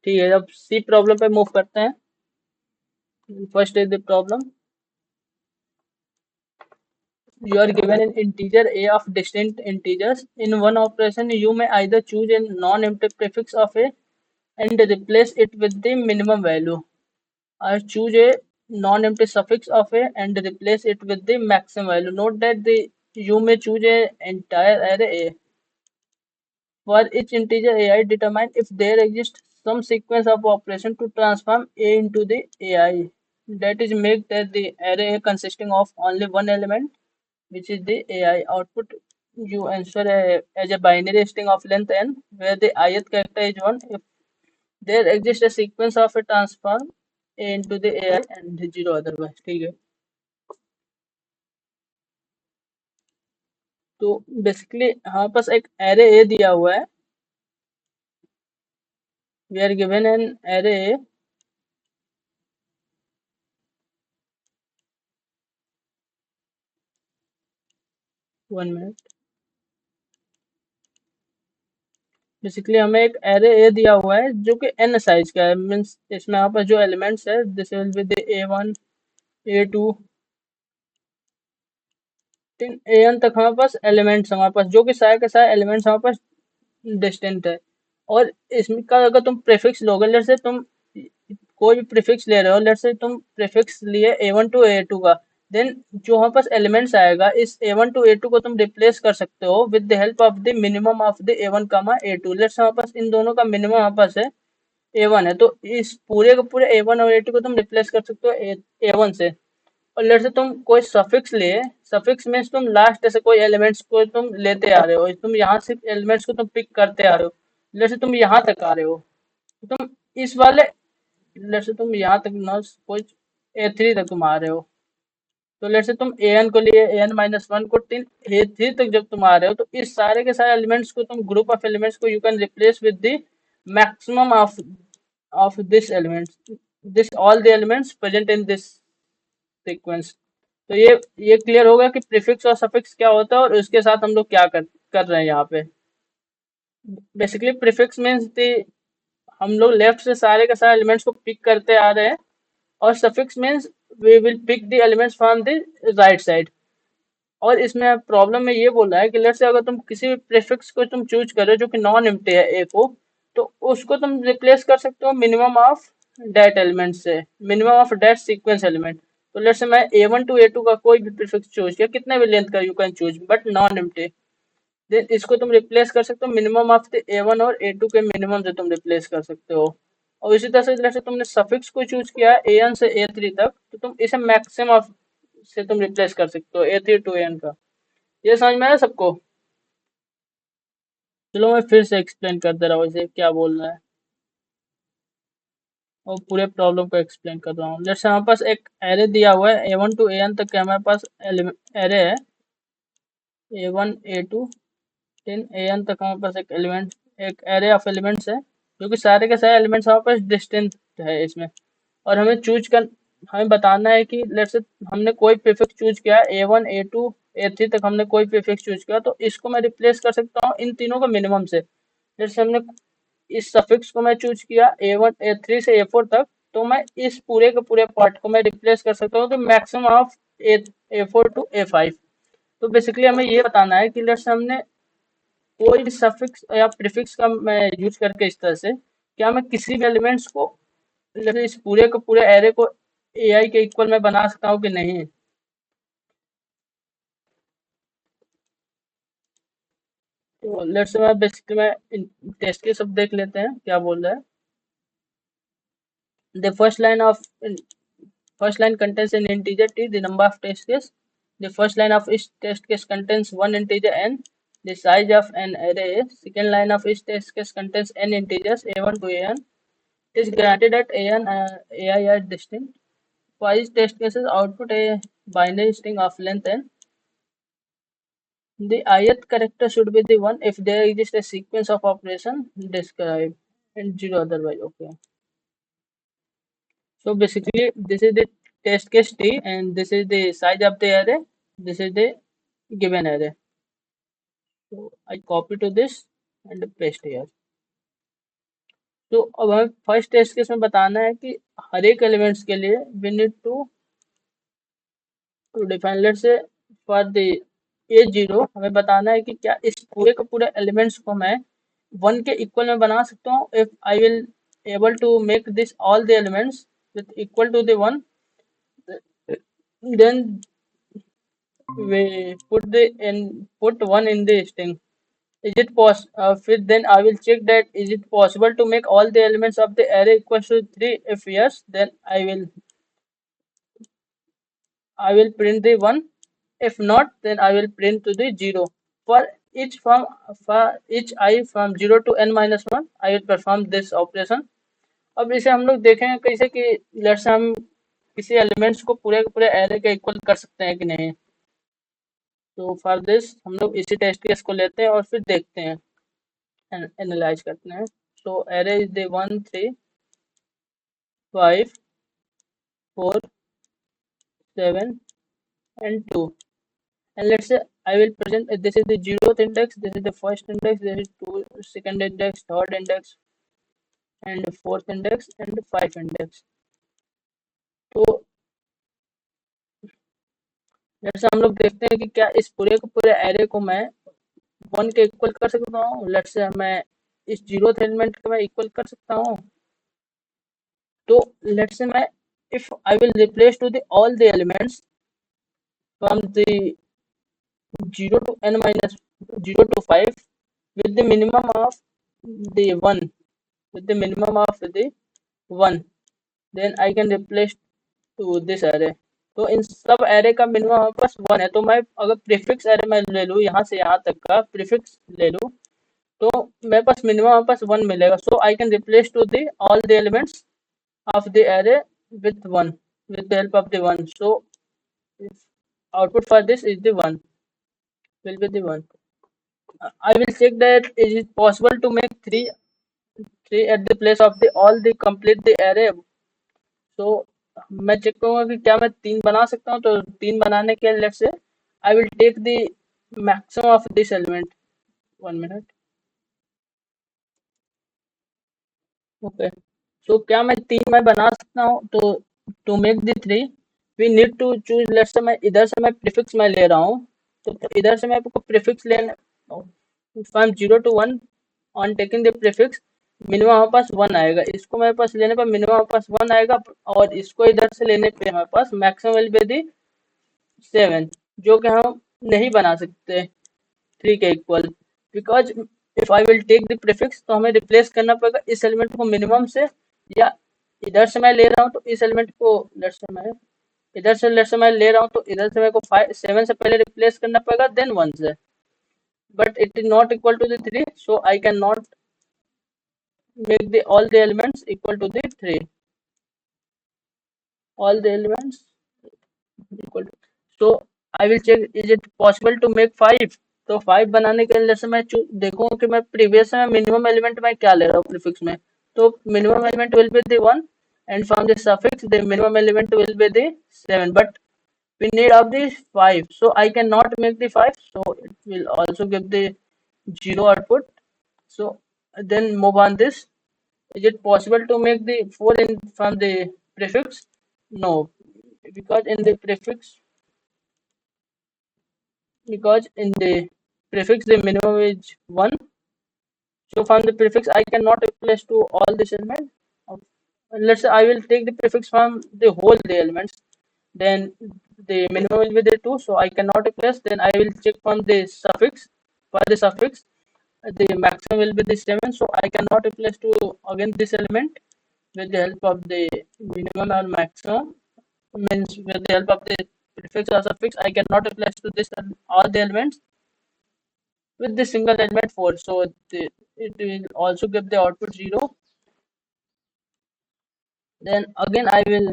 ठीक है, अब सी प्रॉब्लम पे मूव करते हैं। First is the problem, you are given an integer a of distinct integers. In one operation you may either choose a non-empty prefix of a and replace it with the minimum value, or choose a non-empty suffix of a and replace it with the maximum value. Note that the you may choose a entire array a. For each integer ai, determine if there exists some sequence of operation to transform a into the ai. That is, make that the array consisting of only one element, which is the ai. Output you answer as a binary string of length n, where the ith character is 1. If there exists a sequence of a transform a into the ai and 0 otherwise. ठीक है, तो basically हमारे पास एक array A दिया हुआ है। We are given an array A, one minute. Basically हमें एक एरे ए दिया हुआ है जो कि n साइज का है, मीन्स इसमें हमारे पास जो एलिमेंट्स है this will be the a1 a2 an तक हमारे पास एलिमेंट्स, हमारे पास जो कि सारे के सारे एलिमेंट्स हमारे पास डिस्टेंट है। और इसका अगर तुम प्रीफिक्स लोगे, लेट से तुम कोई भी प्रीफिक्स ले रहे हो, लेट से तुम प्रीफिक्स लिए a1 टू a2 का, देन जो हमारे पास एलिमेंट्स आएगा इस a1 टू a2 को तुम रिप्लेस कर सकते हो with the help of the minimum of the a1 comma a2। Let say हमारे पास इन दोनों का मिनिमम हमारे पास है a1 है, तो इस पूरे के पूरे a1 और a2 को तुम रिप्लेस कर सकते हो a1 से। और लेट से तुम कोई सफिक्स लिए, सफिक्स मीन्स तुम लास्ट से कोई एलिमेंट्स को तुम लेते आ रहे हो, तुम यहाँ से एलिमेंट्स को तुम पिक करते आ रहे हो, लेट से तुम यहाँ तक आ रहे हो, तो तुम इस वाले लेट से तुम यहाँ तक ना कोई a3 तक तुम आ रहे हो, तो लेट से तुम an को लिए an-1 को टिल a3 तक जब तुम आ रहे हो, तो इस सारे के सारे एलिमेंट्स को तुम ग्रुप ऑफ एलिमेंट्स को you can replace with the maximum of this elements, this all the elements present in this sequence. तो ये क्लियर होगा कि प्रीफिक्स और सफिक्स क्या होता है और उसके साथ हम लोग क्या कर रहे हैं यहाँ पे। बेसिकली प्रीफिक्स मीन्स हम लोग लेफ्ट से सारे के सारे एलिमेंट्स को पिक करते आ रहे हैं, और suffix means we will pick the elements from the right side. और इसमें प्रॉब्लम में ये बोल रहा है कि लेट से अगर तुम किसी भी प्रीफिक्स को तुम चूज करो जो कि नॉन एम्प्टी है ए को, तो उसको तुम रिप्लेस कर सकते हो मिनिमम ऑफ डेट एलिमेंट से, minimum of that sequence element. तो लेट से मैं a1 टू a2 का कोई भी प्रीफिक्स चूज किया, कितने भी लेंथ का you can choose but non empty, then इसको तुम रिप्लेस कर सकते हो मिनिमम ऑफ द a1 और a2 के मिनिमम से तुम रिप्लेस कर सकते हो। और इसी तरह से जैसे तुमने सफिक्स को चूज किया an से a3 तक, तो तुम इसे मैक्सिमम ऑफ से तुम रिप्लेस कर सकते हो a3 टू an का। ये समझ में आया सबको? चलो मैं फिर से एक्सप्लेन कर दे रहा हूँ इसे क्या बोल रहा है, और पूरे प्रॉब्लम को एक्सप्लेन कर रहा हूँ। जैसे हमारे पास एक एरे दिया हुआ है a1 टू an तक के हमारे पास एरे है, a1 a2 टेन an तक हमारे पास एक एरे ऑफ एलिमेंट्स है, जो कि सारे के सारे एलिमेंट्स हमारे पास डिस्टेंट है इसमें। और हमें बताना है कि लेट्स से हमने कोई प्रीफिक्स चूज किया a1 a2 a3 तक, हमने कोई प्रीफिक्स चूज किया, तो इसको मैं रिप्लेस कर सकता हूँ इन तीनों को मिनिमम से। जैसे हमने इस सफिक्स को मैं चूज किया a1 a3 से a4 तक, तो मैं इस पूरे के पूरे पार्ट को मैं रिप्लेस कर सकता हूँ तो maximum of a4 to a5। तो बेसिकली हमें ये बताना है कि लेट्स हमने कोई भी सफिक्स या प्रीफिक्स का मैं यूज करके इस तरह से क्या मैं किसी भी एलिमेंट्स को, जैसे इस पूरे को पूरे एरे को ai के इक्वल में बना सकता हूँ कि नहीं। तो लेट्स मैं बेसिकली मैं टेस्ट के सब देख लेते हैं क्या बोल रहा है। The first line contains an integer t, the number of test case. The first line of each test case contains one integer n, the size of an array. Second line of each test case contains n integers a1 to an. It is granted that an ai are distinct. For each test cases, output a binary string of length n. The ith character should be the one if there exists a sequence of operation described and zero otherwise. Okay. So basically, this is the test case t, and this is the size of the array. This is the given array. So I copy to this and paste here. तो अब हमें first test case में बताना है कि हर एक elements के लिए we need to define, let's say for the A0 हमें बताना है कि क्या इस पूरे के पूरे एलिमेंट्स को मैं 1 के इक्वल में बना सकता हूँ। If I will able to make this all the elements with equal to the 1, then we put 1 in the string. Is it then I will check that is it possible to make all the elements of the array equals to 3? If yes, then I will print the 1. If not, then I will print to the 0. For for each I from 0 to n minus 1, I will perform this operation. अब इसे हम लोग देखेंगे कैसे कि let's say हम किसी elements को पूरे के पूरे एरे के इक्वल कर सकते हैं कि नहीं। तो फॉर दिस हम लोग इसी टेस्ट केस को लेते हैं और फिर देखते हैं, एनालाइज करते हैं। सो array is the 1 3 5 4 7 and 2, and let's say I will present this is the 0th index, this is the first index, this is second index, third index and fourth index and 5 index। तो जैसे हम लोग देखते हैं कि क्या इस पूरे के पूरे एरे को मैं 1 के इक्वल कर सकता हूँ। लेट्स से मैं इस 0th एलिमेंट को मैं इक्वल कर सकता हूँ। तो लेट्स से मैं if I will replace to the all the elements from the 0 to n minus 0 to 5 with the minimum of the 1, with the minimum of the 1, then I can replace to this array। तो इन सब array का minimum हमारे पास 1 है। तो मैं अगर prefix array में ले लूँ, यहाँ से यहाँ तक का प्रीफिक्स ले लूँ, तो मेरे पास मिनिमम हमारे पास 1 मिलेगा। So I can replace to the all the elements of the array with 1, with the help of the 1। So output for this is the 1, will be the 1। I will check that is it possible to make 3 at the place of the all the complete the array। so मैं check करूंगा कि क्या मैं 3 बना सकता हूँ। तो 3 बनाने के लिए let's say I will take the maximum of this element. 1 minute. Okay, तो क्या मैं 3 मैं बना सकता हूँ। तो to make the 3 we need to choose, let's say मैं इधर से मैं प्रीफिक्स मैं ले रहा हूँ। तो इधर से मैं आपको प्रीफिक्स लेना from 0 to 1 on taking the prefix, minimum हमारे पास 1 आएगा। इसको मेरे पास लेने पर मिनिमम हमारे पास 1 आएगा, और इसको इधर से लेने पे हमारे पास मैक्सिमम विल बी दी 7, जो कि हम नहीं बना सकते 3 के equal, because if I will take the prefix तो हमें रिप्लेस करना पड़ेगा इस एलिमेंट को मिनिमम से, या इधर से मैं ले रहा हूँ तो इस एलिमेंट को लेट्स से मैं इधर से मैं ले रहा हूँ तो इधर से मेरे को 7 से पहले रिप्लेस करना पड़ेगा देन 1 से, but it is not equal to the 3, so I can not make the all the elements equal to the 3, all the elements equal to, so I will check is it possible to make 5। तो 5 बनाने के लिए जैसे मैं देखूंगा कि मैं previous में मिनिमम एलिमेंट मैं क्या ले रहा हूँ प्रीफिक्स में। तो minimum element will be the 1 and from the suffix the minimum element will be the 7, but we need of the 5, so I cannot make the 5, so it will also give the 0 output। So then move on this, is it possible to make the 4 in from the prefix? No, because in the prefix, the minimum is 1, so from the prefix I cannot replace to all this element. Let's say I will take the prefix from the whole the elements, then the minimum will be the 2, so I cannot replace. Then I will check from the suffix, for the suffix the maximum will be the 7, so I cannot replace to again this element with the help of the minimum or maximum, means with the help of the prefix or suffix I cannot replace to this all the elements with the single element 4, so it will also give the output 0। then again I will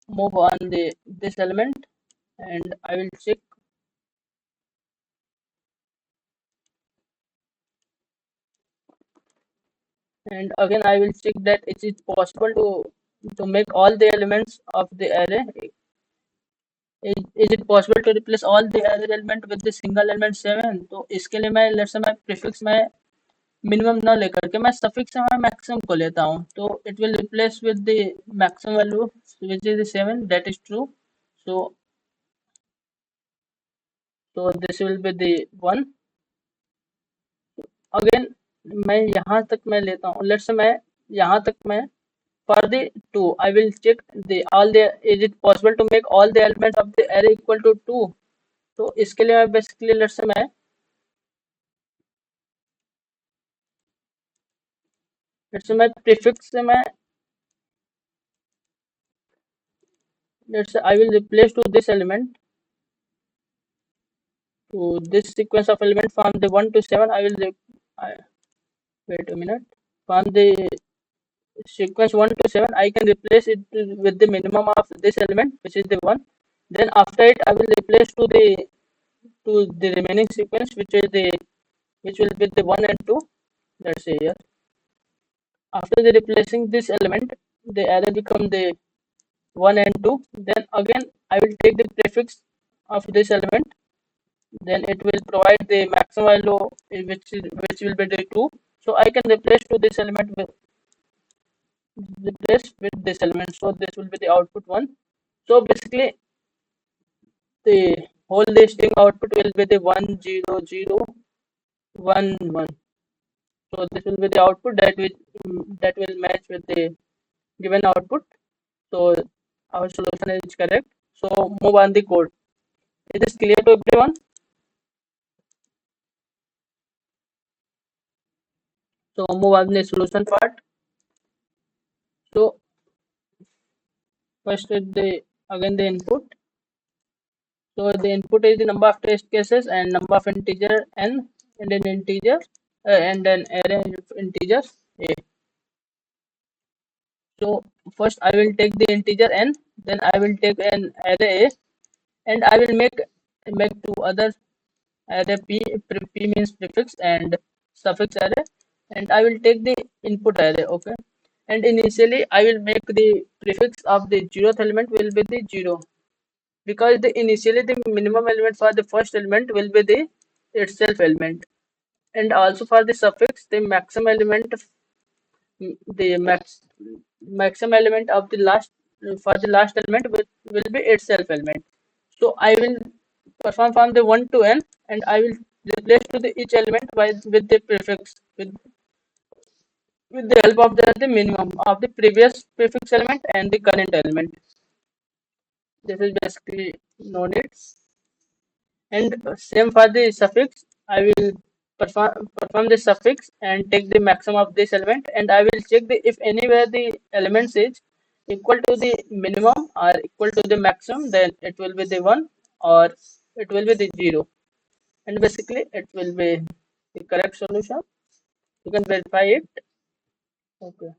move on this element and I will check, and again I will check that it is possible to make all the elements of the array, is it possible to replace all the array element with the single element 7। तो इसके लिए मैं let's say मैं prefix में minimum ना लेकर के मैं सफिक्स में मैक्सिमम को लेता हूँ, तो it will replace with the maximum value which is 7, that is true. So this will be the 1। Again मैं यहाँ तक मैं लेता हूँ, लेट्स से मैं यहाँ तक मैं for the 2 I will check the all the is it possible to make all the elements of the array equal to 2। तो इसके लिए मैं बेसिकली लेट्स से मैं प्रीफिक्स से मैं let's I will replace to this element to this sequence of element from the 1 to 7. I, wait a minute, from the sequence 1 to 7 I can replace it with the minimum of this element which is the 1. Then after it I will replace to the remaining sequence which will be the 1 and 2. Let's say here after the replacing this element the array become the 1 and 2. Then again I will take the prefix of this element, then it will provide the maximum value which will be the 2. So I can replace with this element, so this will be the output 1. So basically the whole string output will be the 1 0 0 1 1. So this will be the output that will match with the given output. So our solution is correct. So move on the code. Is this clear to everyone? So move on the solution part. So first is the input. So the input is the number of test cases and number of integer n and an integer and an array of integers a. So first I will take the integer n, then I will take an array a, and I will make two other array p means prefix and suffix array, and I will take the input array. Okay, and initially I will make the prefix of the zeroth element will be the 0, because initially the minimum element for the first element will be the itself element, and also for the suffix the maximum element the maximum element of the last for the last element will be itself element. So I will perform from the 1 to n, and I will replace to the each element with the prefix with the help of the minimum of the previous prefix element and the current element. This is basically no need. And same for the suffix, I will perform the suffix and take the maximum of this element, and I will check the if anywhere the elements is equal to the minimum or equal to the maximum, then it will be the 1 or it will be the 0, and basically it will be the correct solution. You can verify it. Okay.